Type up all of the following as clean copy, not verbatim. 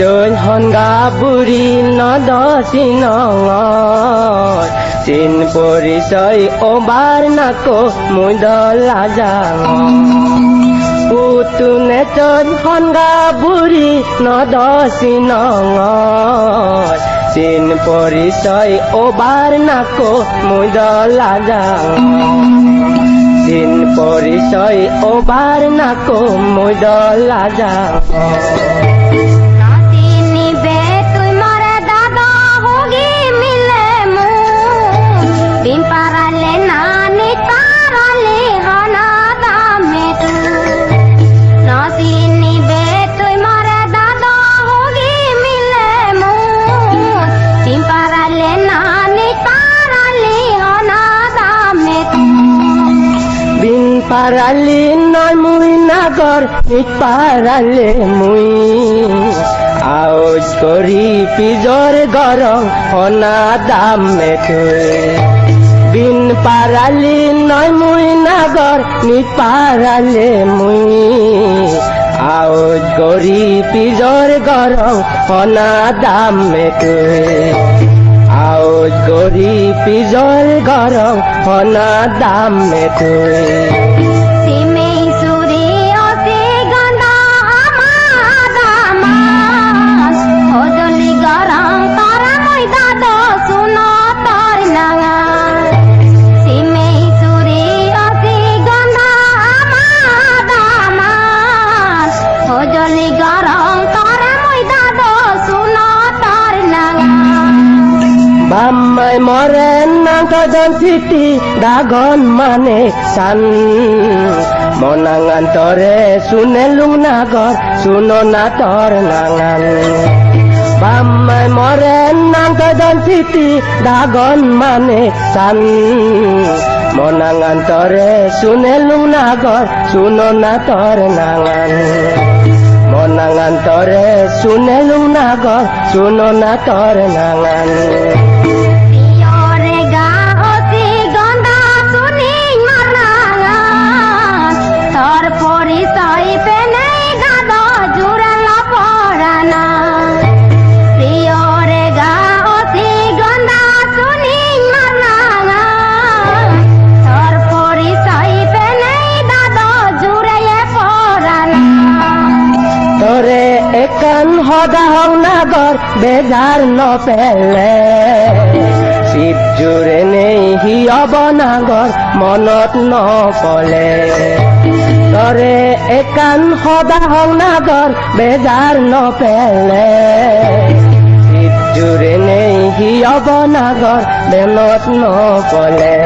Trên hòn gà buri nó đó xin ngọt xin buri soi ô bar na ko mui đó là giang utu ne trên hòn gà buri nó đó xin ngọt xin buri soi ô bar na ko mui đó là giang xin buri soi ô bar na ko mui đó là giang Parali noi mui nagor nit parale mui aoj kori pijor gorong hona dam metui bin parali noi mui nagor nit parale mui aoj kori pijor gorong hona dam metui aoj kori pijor gorong hona dam metui Bamai moren nang kadon siti dagon mane san monangan tore sunelung nagor suno nator nangan Bamai moren nang kadon siti dagon mane san monangan tore sunelung nagor suno nator nangan monangan tore sunelung nagor suno nator nangan ekan hoda hong nagor bezar no pele sip jure nei hiyobo nagor monot no pole tore ekan hoda hong nagor bezar no pele sip jure nei hiyobo nagor monot no pole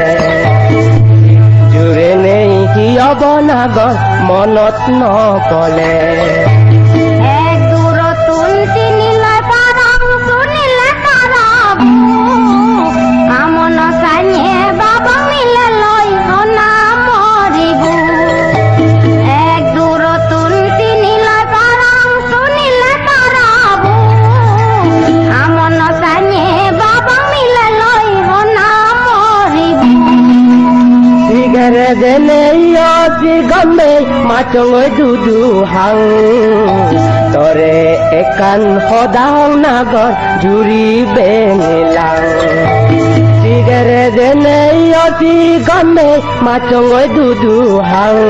jure nei hiyobo nagor monot no pole dene yo si gambe machongoi dudu hang tore ekan hodang nagor juri benilang sigere dene yo si gambe machongoi dudu hang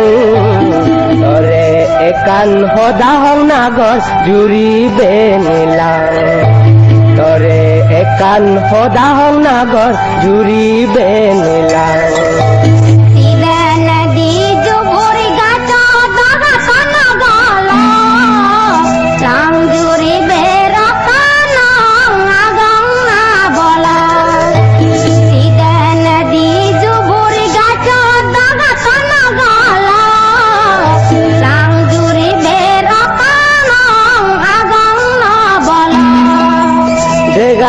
tore ekan hodang nagor juri benilang tore ekan hodang nagor juri benilang Juri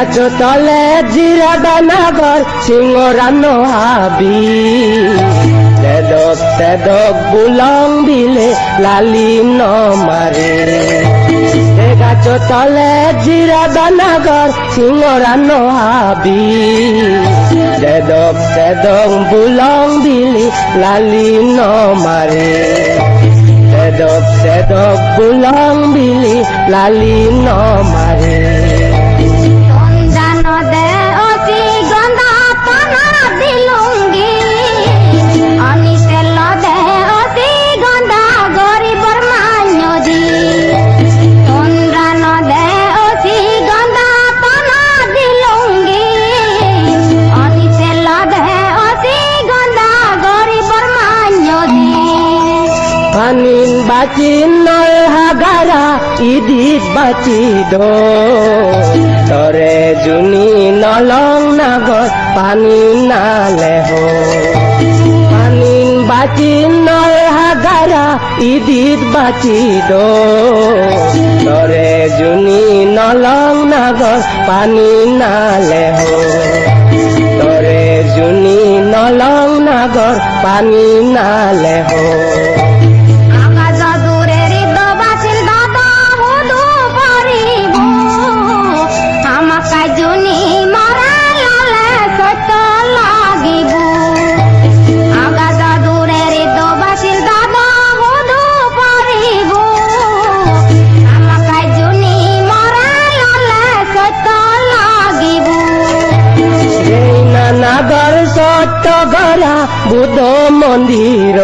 গাছ তলে জিরা দানাগর সিংহরানো হাবি তেদক বুলং বিলে লালি ন মারে গাছ তলে জিরা দানাগর সিংহরানো হাবি তেদক বুলং বিলে লালি ন মারে তেদক বুলং বিলে লালি ন মারে panin bacin nol hagara idit bacido tore juni nolong nagot panin naleho panin bacin nol hagara idit bacido tore juni nolong nagot panin naleho tore juni nolong nagot panin naleho নাগর সত্যগরা বুদ্ধ মন্দির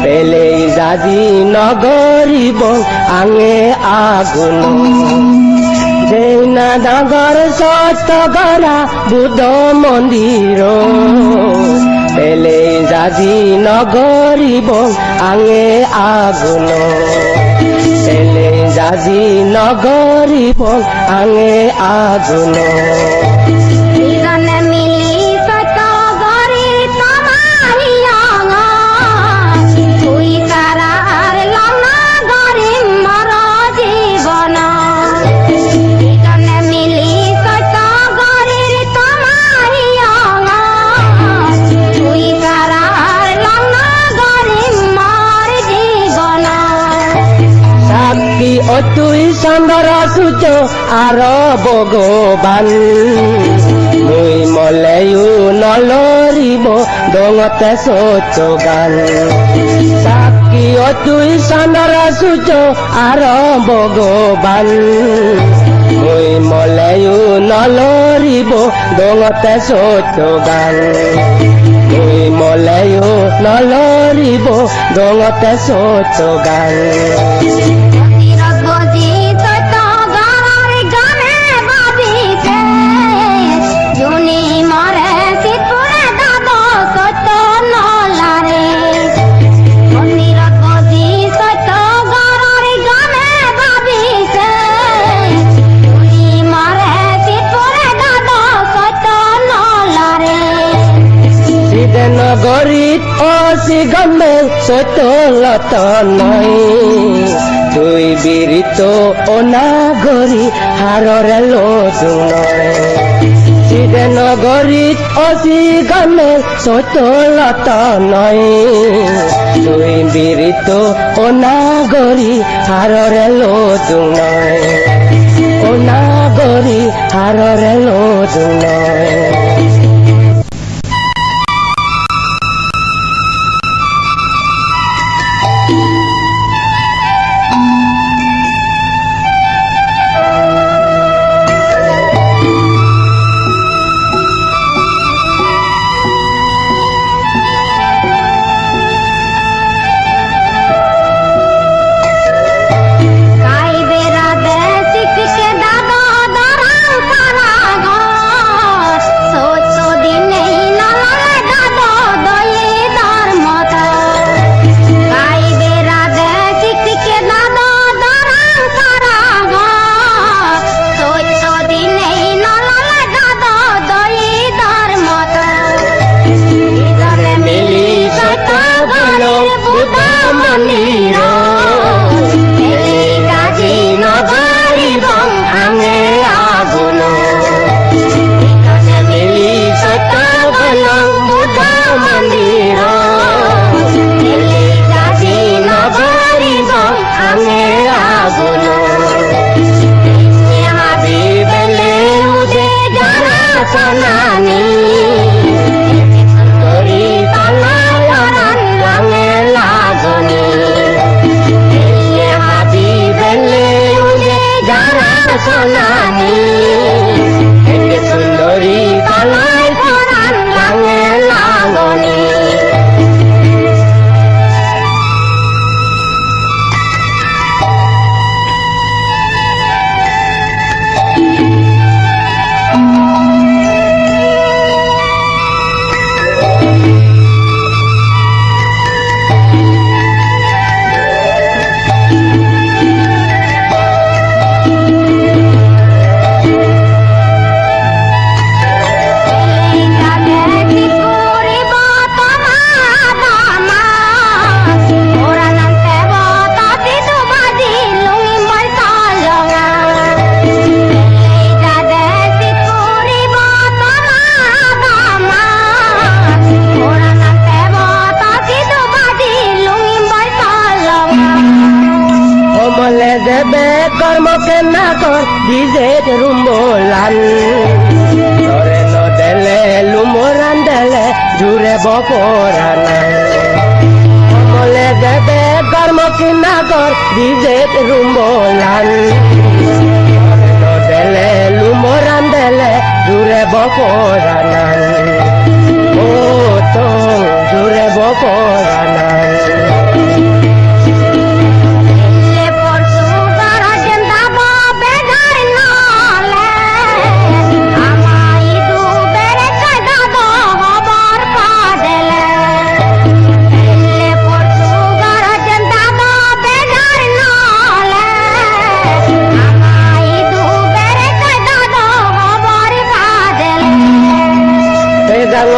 পেলে যাদি নগরিব আঙে আগুন যে নাগর সত্যগরা বুদ্ধ মন্দির পেলে যাদি নগরিব আঙে আগুন পেলে যাদি নগরিব আঙে আগুন তুই চন্দর সূচ আর ভগবান মুই মলেয়ু নলরিব দঙতে সচ গান সাক্ষী তুই চন্দর সূচ আর ভগবান মুই মলেয়ু নলরিব দঙতে সচ গান মুই মলেয়ু নলরিব দঙতে সচ গান নগরীত অসি গমে সতলত নয় তুই বিরিত অনাগরি হাররে লোদু নয় সিদে নগরীত অসি গমে সতলত নয় তুই বিরিত অনাগরি হাররে লোদু নয় অনাগরি হাররে লোদু নয় dijet rumbolan Sore no dele lumuran dele jure boporanan Omole gede garmo kinagor dijet rumbolan Sore no dele lumuran dele jure boporanan Oh tong jure boporanan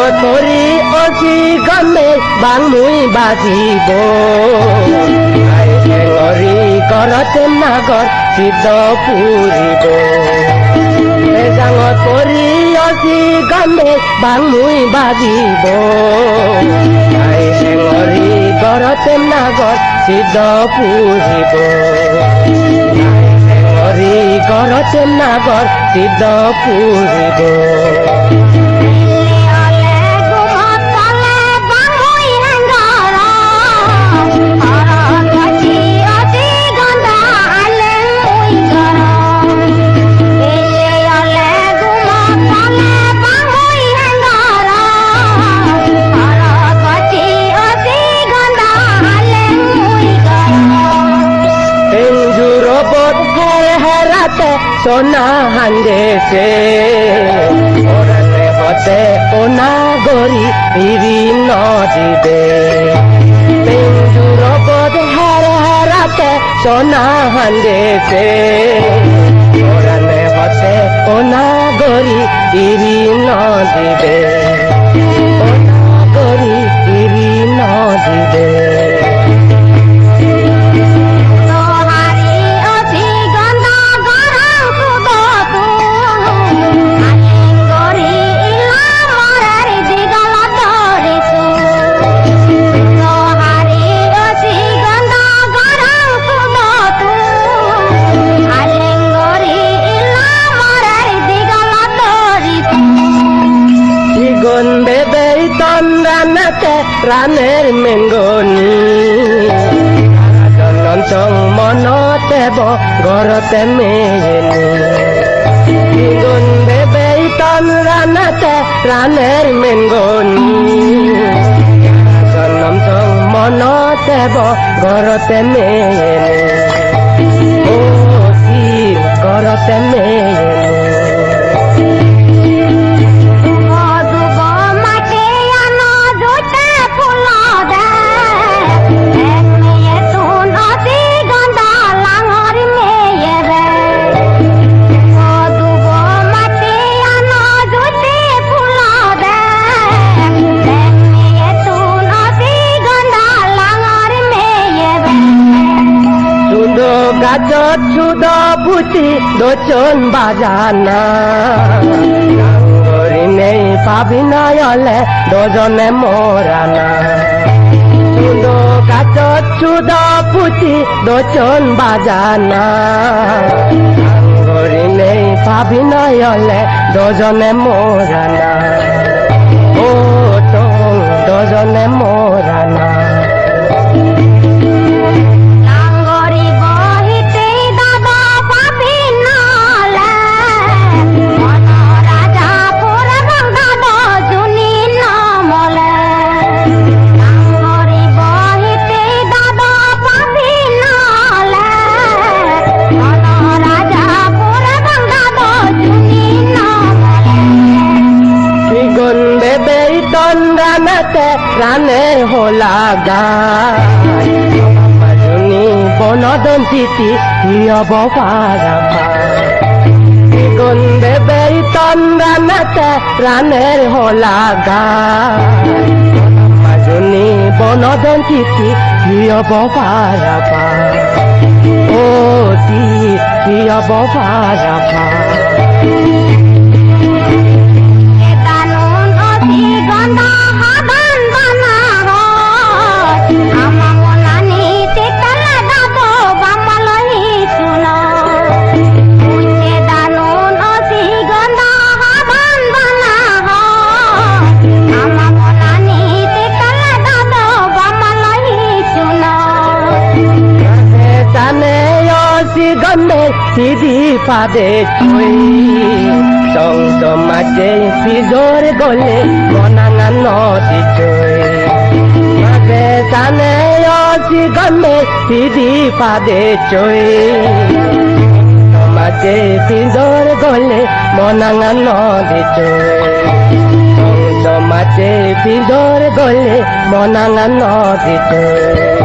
Tori osi game bang mui bajibo Ai engori koroten nagor sido puribo Ejang tori osi game bang mui bajibo Ai engori koroten nagor sido puribo Ai engori koroten nagor sido puribo Sona hande se orane hote ona gori iri no dibe penjuro bod har harate sona hande se orane hote ona gori iri no dibe ona gori iri no dibe Raner mengoni Adonon song monote bo gorote meyeni Ingun bebe iton ranate raner mengoni Adonon song monote bo gorote meyeni Oh si gorote meyeni Gajot sudah putih docon bajana Nanggori nei pabina yole dojone morana Sudah gajot sudah putih docon bajana Nanggori nei pabina yole dojone morana Oh tong dojone morana Rane hola gai Majuni bonodon titi Iya boparapa Igun bebe iton ranate Rane hola gai Majuni bonodon titi Iya boparapa Oh ti Iya boparapa Etanun oti gonda haban banaro Amamonani titala dado bamalohi suno Sidhi পাদে চুই মাঝে পিজোর গলে মনাঙা নদী চুই মাঝে জানে অসি গমে সিধি পাদে চুই মাঝে পিজোর গলে মনাঙা নদী চুই মাঝে পিজোর গলে মনাঙা নদী চুই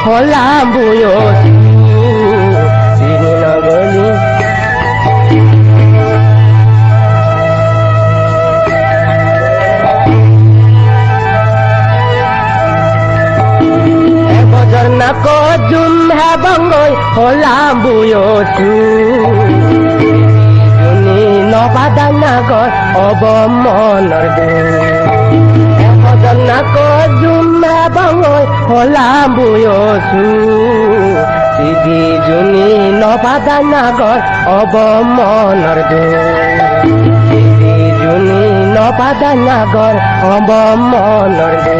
Hola buyo sini nagoni bozor na ko jum hai bangoi hola buyo juni no badana go obomonor du bozor na ko jum hai bangoi hola buyo Sidhi জুনি নবাদা নাগর অবমনর দু সিধি জুনি নবাদা নাগর অবমনর দু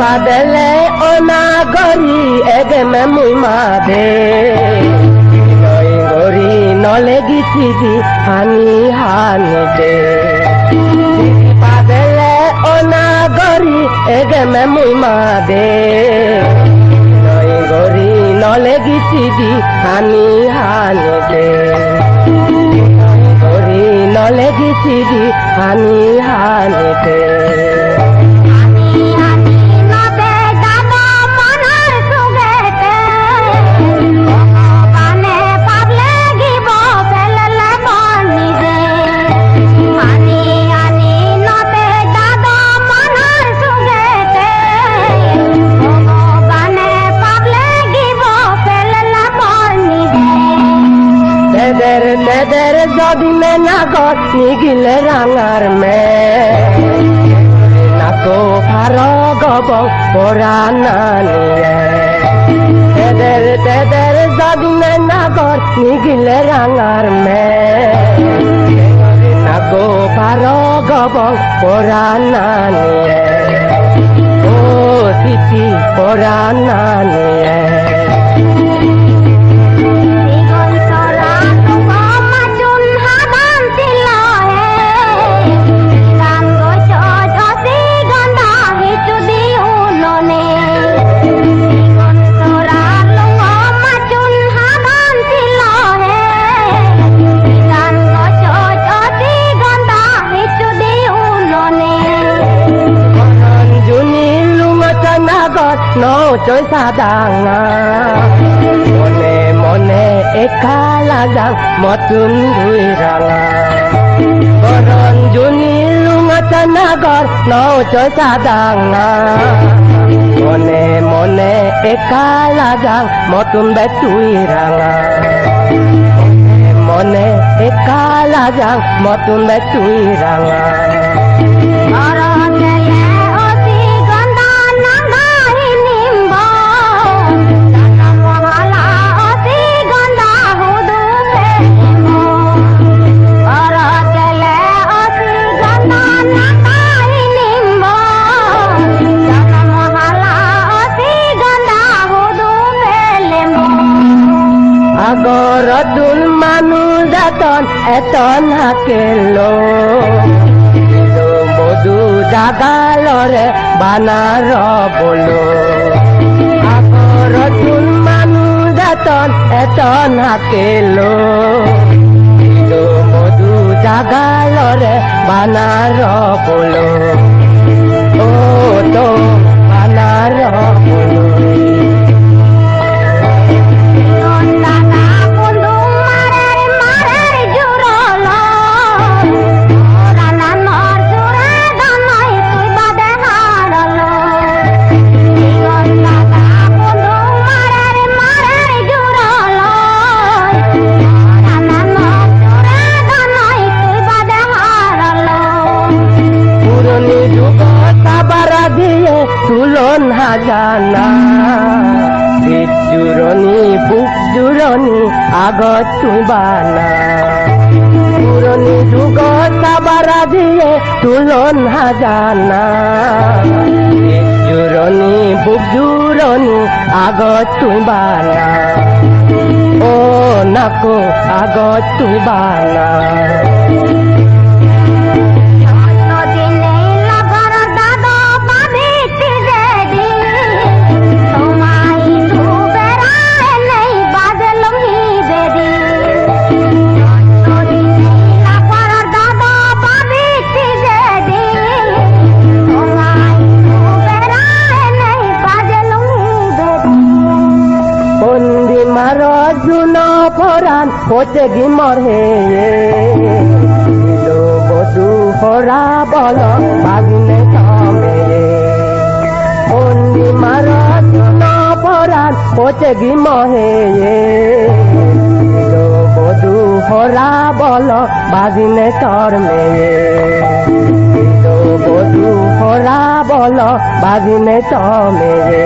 Padele ona gori ege me mui made Noi gori nole gitidi hani hani de Padele ona gori ege me mui made Noi gori nole gitidi hani hani de Noi gori nole gitidi hani hani de Neder jadi menagor nigil rangar me Nako pharo gobong porana niye Neder jadi menagor nigil rangar me Nako pharo gobong porana niye Oh titi porana niye No chơi xa đàng Mone mone eka ladang Motun dui ranga Koron juni lunga tanagor No chơi xa đàng Mone mone eka ladang Motun betui ranga Mone eka ladang Motun betui ranga Agorodun manu daton eton hakelo Ilo modu dagalore banar bolo Agorodun manu daton eton hakelo Ilo modu dagalore banar bolo Oh to banar bolo জানা জুৰণি বুক জুৰণি আগত তুই বানা পুৰণি যুগত চাবাৰা দিয়ে তুলন হাজানা জুৰণি বুক জুৰণি আগত তুই বানা ও নাকো আগত তুই বানা পচে গিমর হে বধু হরা বল ভাগিনে কামে অন্দি মার পরাণ পচে গিমর হে বধু হরা বল ভাগিনে তর মেয়ে বধু হরা বল ভাগিনে তর মেয়ে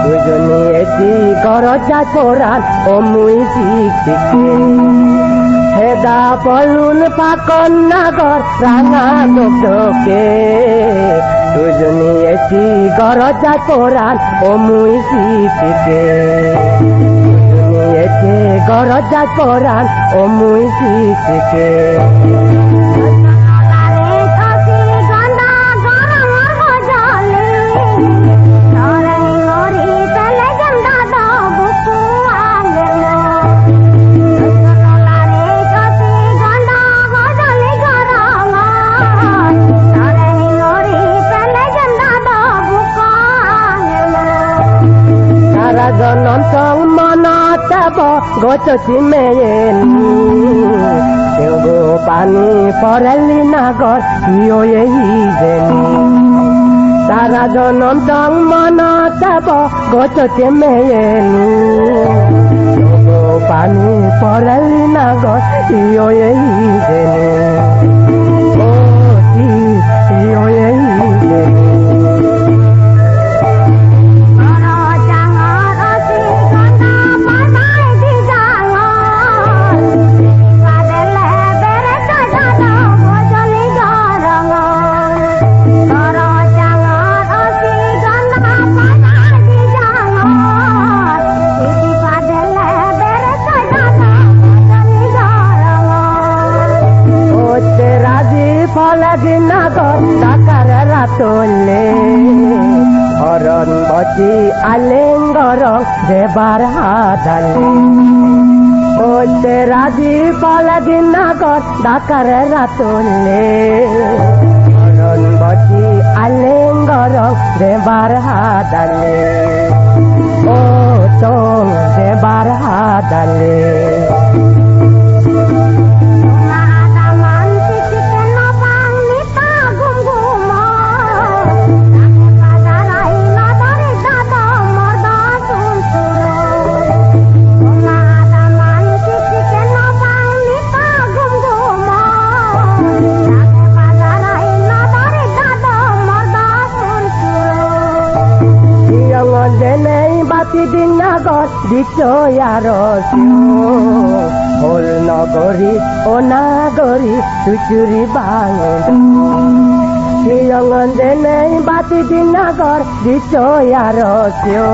দুজনে এটি গরজা কোরআন ও মুই শিখি হেদা পলুন পাকন নাগর রাঙা দোকে দুজনে এটি গরজা কোরআন ও মুই শিখি দুজনে এটি গরজা কোরআন ও মুই শিখি গছটি মেয়েনি গো পানি পড়ালি নাগর ইয়ে যেনি তারা জনম তং মনা যাব গছটি মেয়েনি গো পানি পড়ালি নাগর ইয়ে যেনি ও ইয়ে যেনি হরণ বচি আলেঙ্গর দেবার হাতালে ও রাজি পালাদিন নাগর ডাকার রাতলে হরণ বচি আলেঙ্গর দেবার হাতালে ও তোম দেবার হাতালে নাগর দিচয়ারসিও হল নগরী ও নাগরী চুচুরি বাঙন শ্রীরঙ্গন দেনে বাতি দিন নাগর দিচয়ারসিও